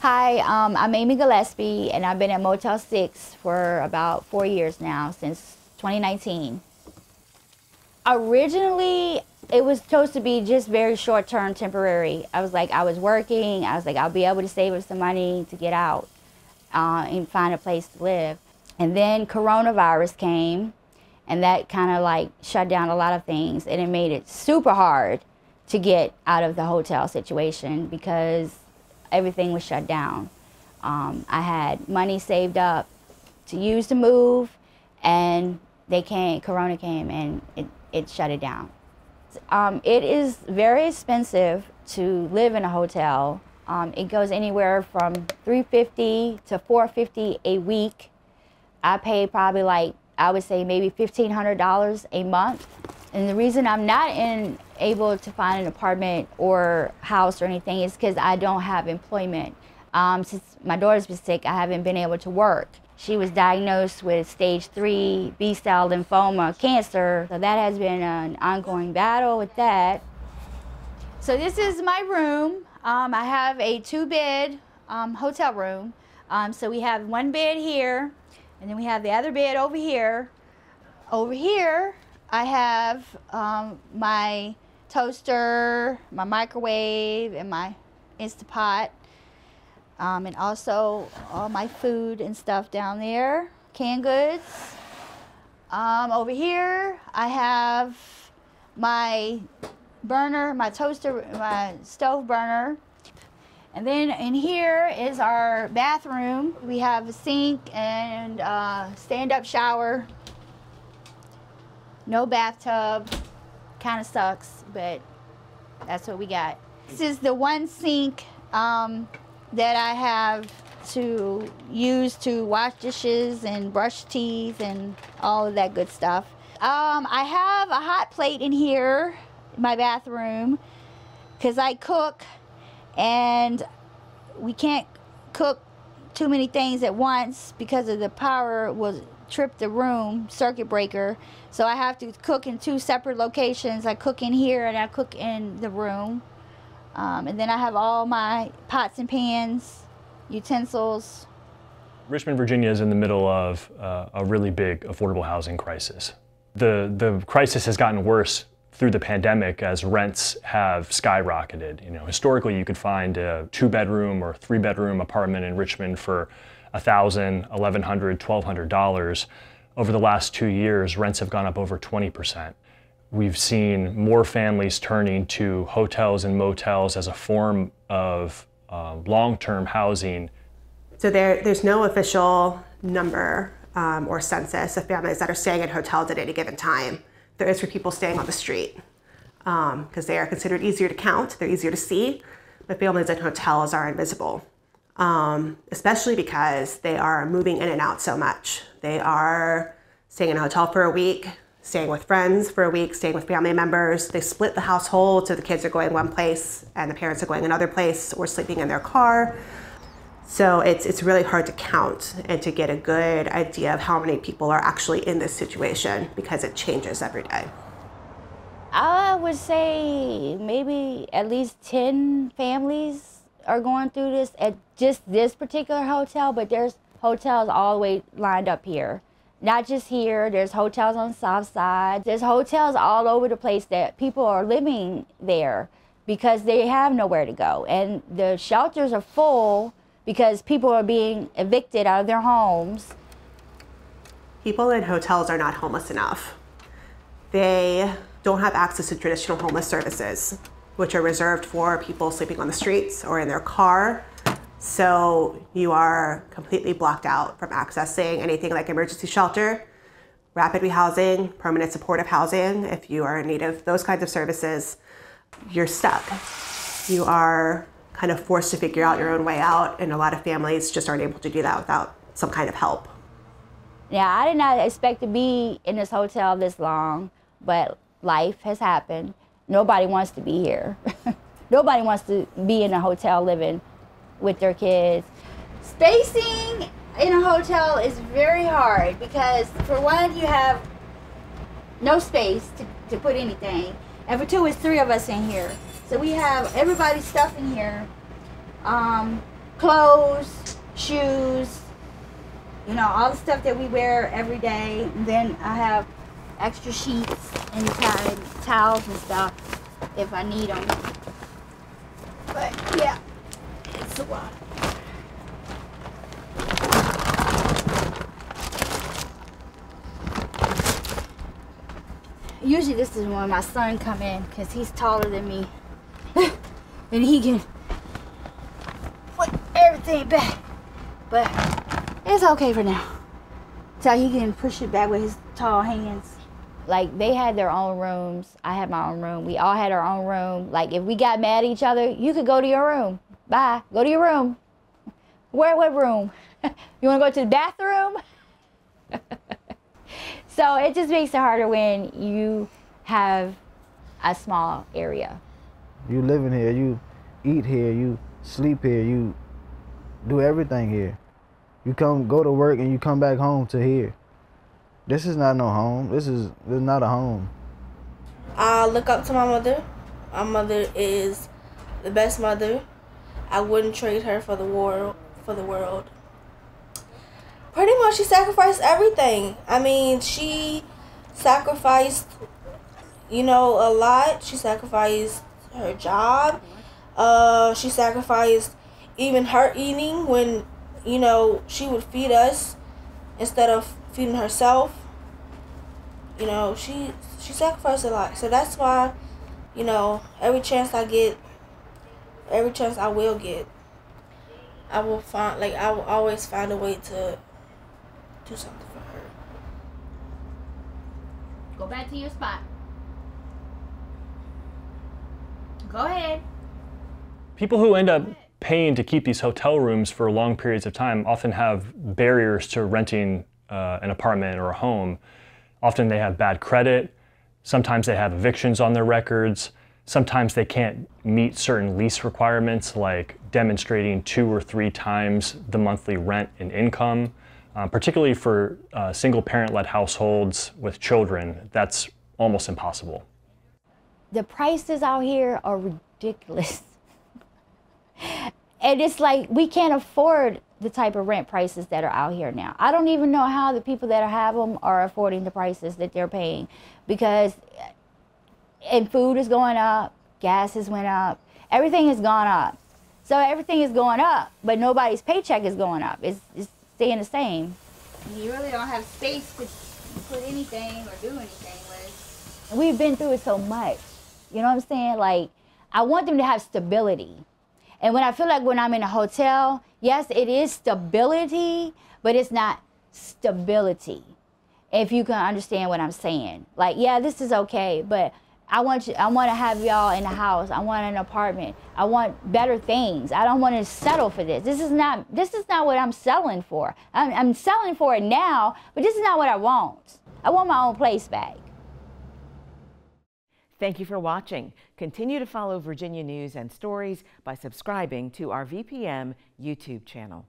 Hi, I'm Amy Gillespie, and I've been at Motel 6 for about 4 years now, since 2019. Originally, it was supposed to be just very short-term, temporary. I was working, I'll be able to save up some money to get out and find a place to live. And then coronavirus came, and that kind of like shut down a lot of things, and it made it super hard to get out of the hotel situation because everything was shut down. I had money saved up to use to move, and Corona came and it shut it down. It is very expensive to live in a hotel. It goes anywhere from $350 to $450 a week. I pay probably I would say maybe $1,500 a month. And the reason I'm not able to find an apartment or house or anything is because I don't have employment. Since my daughter's been sick, I haven't been able to work. She was diagnosed with stage 3 B-cell lymphoma cancer, so that has been an ongoing battle with that. So this is my room. I have a 2-bed hotel room. So we have one bed here, and then we have the other bed over here. Over here, I have my toaster, my microwave, and my Instapot, and also all my food and stuff down there, canned goods. Over here, I have my burner, my toaster, my stove burner. And then in here is our bathroom. We have a sink and stand-up shower. No bathtub. Kind of sucks, but that's what we got. This is the one sink that I have to use to wash dishes and brush teeth and all of that good stuff. I have a hot plate in here, in my bathroom, because I cook and we can't cook too many things at once because of the power will trip the room, circuit breaker. So I have to cook in 2 separate locations. I cook in here and I cook in the room. And then I have all my pots and pans, utensils. Richmond, Virginia is in the middle of a really big affordable housing crisis. The crisis has gotten worse through the pandemic as rents have skyrocketed. You know, historically you could find a 2-bedroom or 3-bedroom apartment in Richmond for $1,000, $1,100, $1,200. Over the last 2 years, rents have gone up over 20%. We've seen more families turning to hotels and motels as a form of long-term housing. So there's no official number or census of families that are staying in hotels at any given time. There is for people staying on the street because they are considered easier to count, they're easier to see, but families in hotels are invisible. Especially because they are moving in and out so much. They are staying in a hotel for a week, staying with friends for a week, staying with family members. They split the household, so the kids are going one place and the parents are going another place or sleeping in their car. So it's really hard to count and to get a good idea of how many people are actually in this situation because it changes every day. I would say maybe at least 10 families are going through this at just this particular hotel, but there's hotels all the way lined up here. Not just here, there's hotels on the south side. There's hotels all over the place that people are living there because they have nowhere to go. And the shelters are full because people are being evicted out of their homes. People in hotels are not homeless enough. They don't have access to traditional homeless services, which are reserved for people sleeping on the streets or in their car. So you are completely blocked out from accessing anything like emergency shelter, rapid rehousing, permanent supportive housing. If you are in need of those kinds of services, you're stuck. You are kind of forced to figure out your own way out, and a lot of families just aren't able to do that without some kind of help. Yeah, I did not expect to be in this hotel this long, but life has happened. Nobody wants to be here. Nobody wants to be in a hotel living with their kids. Spacing in a hotel is very hard because for one, you have no space to put anything. And for two, it's 3 of us in here. So we have everybody's stuff in here. clothes, shoes, you know, all the stuff that we wear every day. And then I have extra sheets and towels and stuff if I need them. But yeah, it's a lot. Usually this is when my son come in because he's taller than me. And he can put everything back. But it's okay for now. So he can push it back with his tall hands. Like, they had their own rooms. I had my own room. We all had our own room. Like, if we got mad at each other, you could go to your room. Bye. Go to your room. What room? You want to go to the bathroom? So it just makes it harder when you have a small area. You live in here, you eat here, you sleep here, you do everything here. You go to work and you come back home to here. This is not no home. This is not a home. I look up to my mother. My mother is the best mother. I wouldn't trade her for the world. Pretty much, she sacrificed everything. I mean, she sacrificed, you know, a lot. She sacrificed her job. She sacrificed even her eating when, you know, she would feed us instead of feeding herself. You know, she sacrificed a lot. So that's why, you know, every chance I will get, I will always find a way to do something for her. Go back to your spot. Go ahead. People who end up paying to keep these hotel rooms for long periods of time often have barriers to renting an apartment or a home. Often they have bad credit. Sometimes they have evictions on their records. Sometimes they can't meet certain lease requirements, like demonstrating 2 or 3 times the monthly rent and income. Particularly for single parent-led households with children, that's almost impossible. The prices out here are ridiculous. And it's like, we can't afford the type of rent prices that are out here now. I don't even know how the people that have them are affording the prices that they're paying, because food is going up, gas has went up, everything has gone up. So everything is going up, but nobody's paycheck is going up. It's staying the same. You really don't have space to put anything or do anything with. And we've been through it so much. You know what I'm saying? Like, I want them to have stability. And when I feel like when I'm in a hotel, yes, it is stability, but it's not stability. If you can understand what I'm saying. Like, yeah, this is okay, but I want to have y'all in the house. I want an apartment. I want better things. I don't want to settle for this. This is not what I'm selling for. I'm selling for it now, but this is not what I want. I want my own place back. Thank you for watching. Continue to follow Virginia News and Stories by subscribing to our VPM YouTube channel.